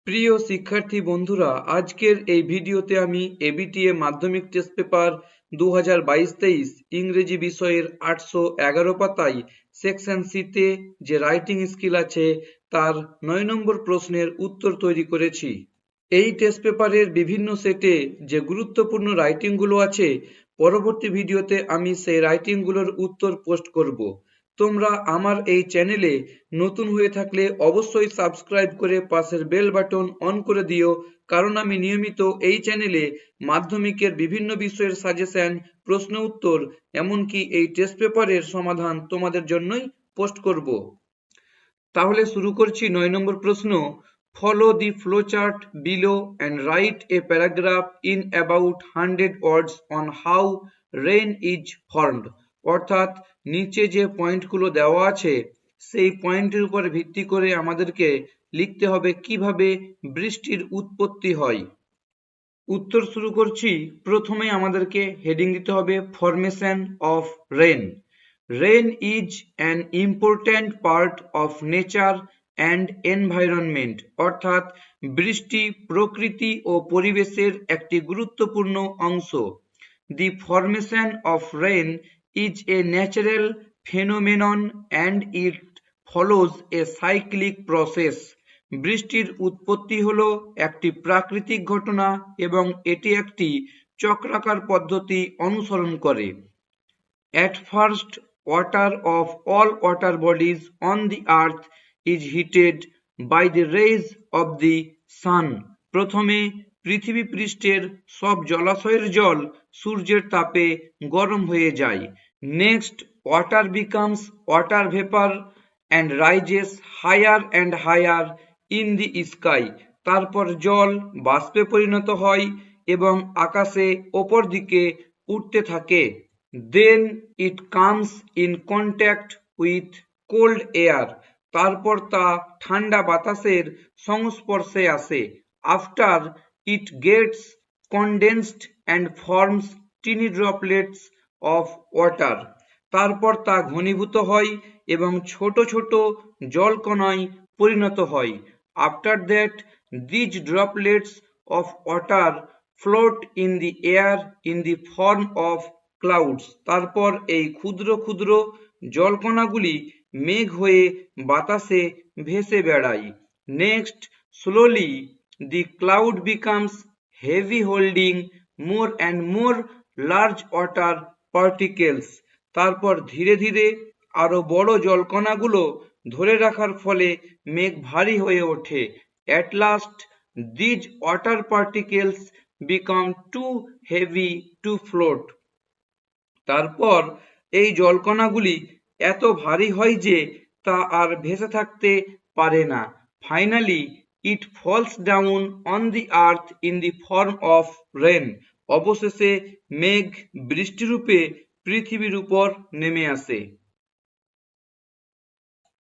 প্রিয় শিক্ষার্থী বন্ধুরা, আজকের এই ভিডিওতে আমি এবিটিএ মাধ্যমিক টেস্ট পেপার 2022-23 ইংরেজি বিষয়ের 811 পাতায় সেকশন সিতে যে রাইটিং স্কিল আছে তার 9 নম্বর প্রশ্নের উত্তর তৈরি করেছি। এই টেস্ট পেপারের বিভিন্ন সেটে যে গুরুত্বপূর্ণ রাইটিংগুলো আছে, পরবর্তী ভিডিওতে আমি সেই রাইটিংগুলোর উত্তর পোস্ট করব। তোমরা আমার এই চ্যানেলে নতুন হয়ে থাকলে অবশ্যই সাবস্ক্রাইব করে পাশের বেল বাটন অন করে দিও, কারণ আমি নিয়মিত এই চ্যানেলে মাধ্যমিকের বিভিন্ন বিষয়ের সাজেশন, প্রশ্ন উত্তর, এমনকি এই টেস্ট পেপারের সমাধান তোমাদের জন্যই পোস্ট করব। তাহলে শুরু করছি 9 নম্বর প্রশ্ন। Follow the flowchart below and write a paragraph in about 100 words on how rain is formed. অর্থাৎ নিচে যে পয়েন্টগুলো দেওয়া আছে সেই পয়েন্টের উপর ভিত্তি করে আমাদেরকে লিখতে হবে কিভাবে বৃষ্টির উৎপত্তি হয়। উত্তর শুরু করছি। প্রথমে আমাদেরকে হেডিং দিতে হবে formation of rain. Rain is an important part of nature and environment. অর্থাৎ বৃষ্টি প্রকৃতি ও পরিবেশের একটি গুরুত্বপূর্ণ অংশ। The formation of rain is a natural phenomenon and it follows a cyclic process. বৃষ্টির উৎপত্তি হলো একটি প্রাকৃতিক ঘটনা এবং এটি একটি চক্রাকার পদ্ধতি অনুসরণ করে। At first, water of all water bodies on the earth is heated by the rays of the sun. প্রথমে পৃথিবী পৃষ্ঠের সব জলাশয়ের জল সূর্যের তাপে গরম হয়ে যায়। Next, water becomes water vapor and rises higher and higher in the sky. তারপর জল বাষ্পে পরিণত হয় এবং আকাশে ওপর দিকে উঠতে থাকে। Then it comes in contact with cold air. তারপর তা ঠান্ডা বাতাসের সংস্পর্শে আসে। After it gets condensed and forms tiny droplets of water. তারপর তা ঘনীভূত হয় এবং ছোট ছোট জলকণায় পরিণত হয়। After that, these droplets of water float in the air in the form of clouds. তারপর এই ক্ষুদ্র ক্ষুদ্র জলকণাগুলি মেঘ হয়ে বাতাসে ভেসে বেড়ায়। Next, slowly the cloud becomes heavy, holding more and more large water particles. তারপর ধীরে ধীরে আরো বড় জলকণাগুলো ধরে রাখার ফলে মেঘ ভারী হয়ে ওঠে। At last, these water particles become too heavy to float. তারপর এই জলকণাগুলি এত ভারী হয় যে তা আর ভেসে থাকতে পারে না। Finally, it falls down on the earth in the form of rain. অবশেষে মেঘ বৃষ্টিরূপে পৃথিবীর উপর নেমে আসে।